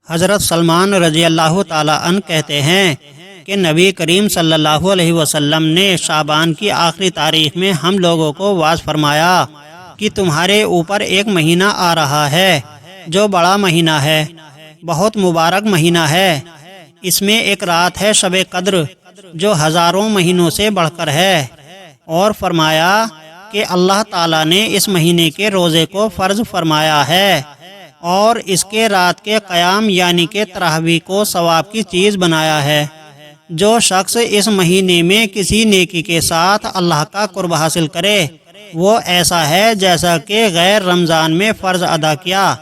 حضرت سلمان رضی اللہ تعالیٰ عنہ کہتے ہیں کہ نبی کریم صلی اللہ علیہ وسلم نے شعبان کی آخری تاریخ میں ہم لوگوں کو واعظ فرمایا کہ تمہارے اوپر ایک مہینہ آ رہا ہے جو بڑا مہینہ ہے، بہت مبارک مہینہ ہے۔ اس میں ایک رات ہے شب قدر جو ہزاروں مہینوں سے بڑھ کر ہے، اور فرمایا کہ اللہ تعالیٰ نے اس مہینے کے روزے کو فرض فرمایا ہے اور اس کے رات کے قیام یعنی کہ تراویح کو ثواب کی چیز بنایا ہے۔ جو شخص اس مہینے میں کسی نیکی کے ساتھ اللہ کا قرب حاصل کرے وہ ایسا ہے جیسا کہ غیر رمضان میں فرض ادا کیا،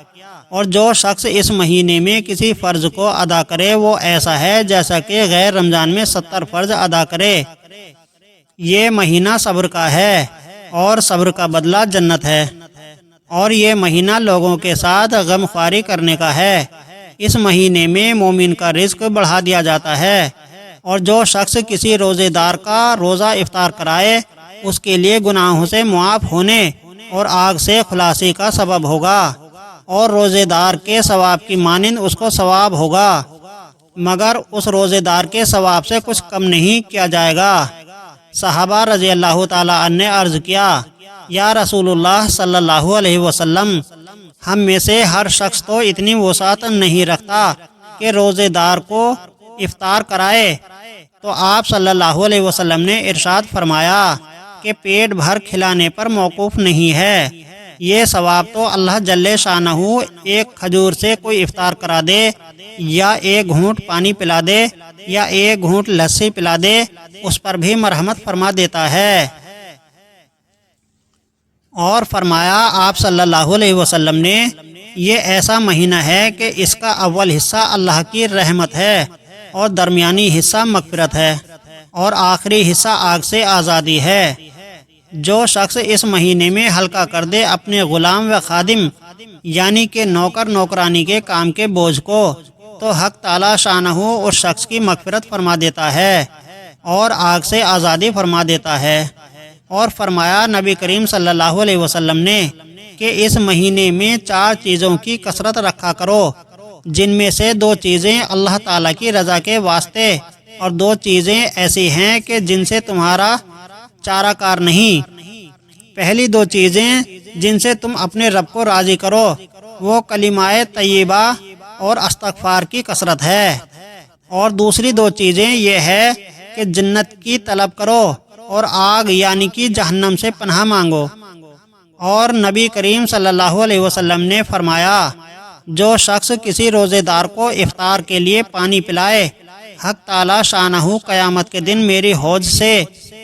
اور جو شخص اس مہینے میں کسی فرض کو ادا کرے وہ ایسا ہے جیسا کہ غیر رمضان میں 70 فرض ادا کرے۔ یہ مہینہ صبر کا ہے اور صبر کا بدلہ جنت ہے، اور یہ مہینہ لوگوں کے ساتھ غم خواری کرنے کا ہے۔ اس مہینے میں مومن کا رزق بڑھا دیا جاتا ہے، اور جو شخص کسی روزے دار کا روزہ افطار کرائے اس کے لیے گناہوں سے معاف ہونے اور آگ سے خلاصی کا سبب ہوگا، اور روزے دار کے ثواب کی مانند اس کو ثواب ہوگا، مگر اس روزے دار کے ثواب سے کچھ کم نہیں کیا جائے گا۔ صحابہ رضی اللہ تعالیٰ عنہ نے عرض کیا، یا رسول اللہ صلی اللہ علیہ وسلم، ہم میں سے ہر شخص تو اتنی وسعت نہیں رکھتا کہ روزے دار کو افطار کرائے۔ تو آپ صلی اللہ علیہ وسلم نے ارشاد فرمایا کہ پیٹ بھر کھلانے پر موقوف نہیں ہے، یہ ثواب تو اللہ جل شانہ ایک کھجور سے کوئی افطار کرا دے، یا ایک گھونٹ پانی پلا دے، یا ایک گھونٹ لسی پلا دے، اس پر بھی مرحمت فرما دیتا ہے۔ اور فرمایا آپ صلی اللہ علیہ وسلم نے، یہ ایسا مہینہ ہے کہ اس کا اول حصہ اللہ کی رحمت ہے اور درمیانی حصہ مغفرت ہے اور آخری حصہ آگ سے آزادی ہے۔ جو شخص اس مہینے میں ہلکا کر دے اپنے غلام و خادم یعنی کہ نوکر نوکرانی کے کام کے بوجھ کو، تو حق تعالی شانہ اس شخص کی مغفرت فرما دیتا ہے اور آگ سے آزادی فرما دیتا ہے۔ اور فرمایا نبی کریم صلی اللہ علیہ وسلم نے کہ اس مہینے میں 4 چیزوں کی کثرت رکھا کرو، جن میں سے 2 چیزیں اللہ تعالیٰ کی رضا کے واسطے اور 2 چیزیں ایسی ہیں کہ جن سے تمہارا چارہ کار نہیں۔ پہلی 2 چیزیں جن سے تم اپنے رب کو راضی کرو وہ کلمہ طیبہ اور استغفار کی کثرت ہے، اور دوسری 2 چیزیں یہ ہے کہ جنت کی طلب کرو اور آگ یعنی کہ جہنم سے پناہ مانگو۔ اور نبی کریم صلی اللہ علیہ وسلم نے فرمایا، جو شخص کسی روزے دار کو افطار کے لیے پانی پلائے، حق تعالی شانہ قیامت کے دن میری حوض سے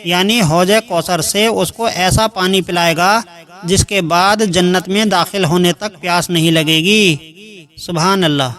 یعنی حوض کوثر سے اس کو ایسا پانی پلائے گا جس کے بعد جنت میں داخل ہونے تک پیاس نہیں لگے گی۔ سبحان اللہ۔